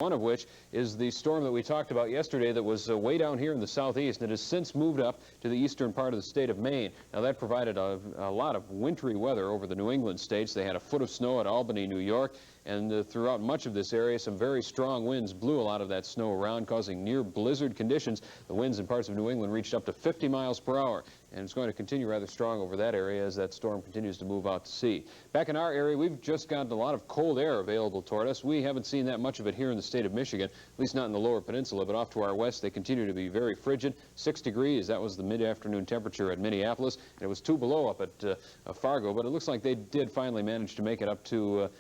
One of which is the storm that we talked about yesterday that was way down here in the southeast and has since moved up to the eastern part of the state of Maine. Now that provided a lot of wintry weather over the New England states. They had a foot of snow at Albany, New York, and throughout much of this area some very strong winds blew a lot of that snow around, causing near blizzard conditions. The winds in parts of New England reached up to 50 miles per hour, and it's going to continue rather strong over that area as that storm continues to move out to sea. Back in our area, we've just gotten a lot of cold air available toward us. We haven't seen that much of it here in the state of Michigan, at least not in the lower peninsula, but off to our west they continue to be very frigid. 6 degrees, that was the mid-afternoon temperature at Minneapolis, and it was 2 below up at Fargo, but it looks like they did finally manage to make it up to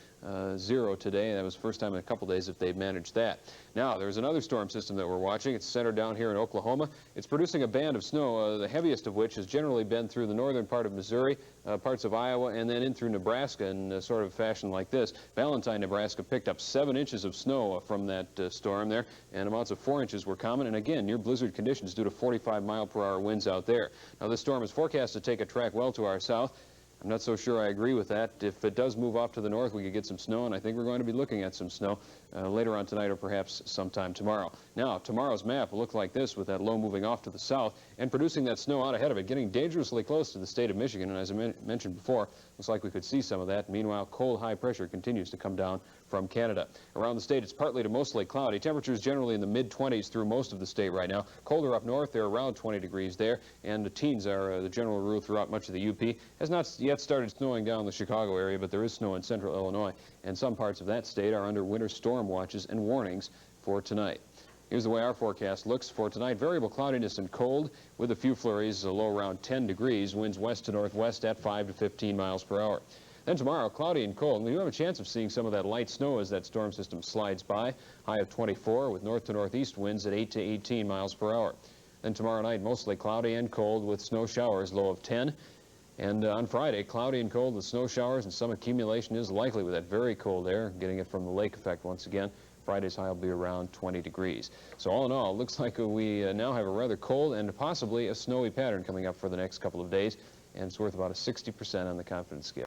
0 today. That was the first time in a couple days that they've managed that. Now, there's another storm system that we're watching. It's centered down here in Oklahoma. It's producing a band of snow, the heaviest of which has generally been through the northern part of Missouri, parts of Iowa, and then in through Nebraska in sort of fashion like this. Valentine, Nebraska picked up 7 inches of snow from that storm there, and amounts of 4 inches were common, and again, near blizzard conditions due to 45-mile-per-hour winds out there. Now, this storm is forecast to take a track well to our south. I'm not so sure I agree with that. If it does move off to the north, we could get some snow, and I think we're going to be looking at some snow later on tonight or perhaps sometime tomorrow. Now, tomorrow's map will look like this with that low moving off to the south and producing that snow out ahead of it, getting dangerously close to the state of Michigan. And as I mentioned before, looks like we could see some of that. Meanwhile, cold high pressure continues to come down from Canada. Around the state, it's partly to mostly cloudy. Temperatures generally in the mid-20s through most of the state right now. Colder up north, they're around 20 degrees there, and the teens are the general rule throughout much of the UP. Has not yet started snowing down the Chicago area, but there is snow in central Illinois, and some parts of that state are under winter storm watches and warnings for tonight. Here's the way our forecast looks for tonight. Variable cloudiness and cold with a few flurries, a low around 10 degrees, winds west to northwest at 5 to 15 miles per hour. Then tomorrow, cloudy and cold. We do have a chance of seeing some of that light snow as that storm system slides by. High of 24 with north to northeast winds at 8 to 18 miles per hour. Then tomorrow night, mostly cloudy and cold with snow showers, low of 10. And on Friday, cloudy and cold with snow showers, and some accumulation is likely with that very cold air, getting it from the lake effect once again. Friday's high will be around 20 degrees. So all in all, it looks like we now have a rather cold and possibly a snowy pattern coming up for the next couple of days, and it's worth about a 60% on the confidence scale.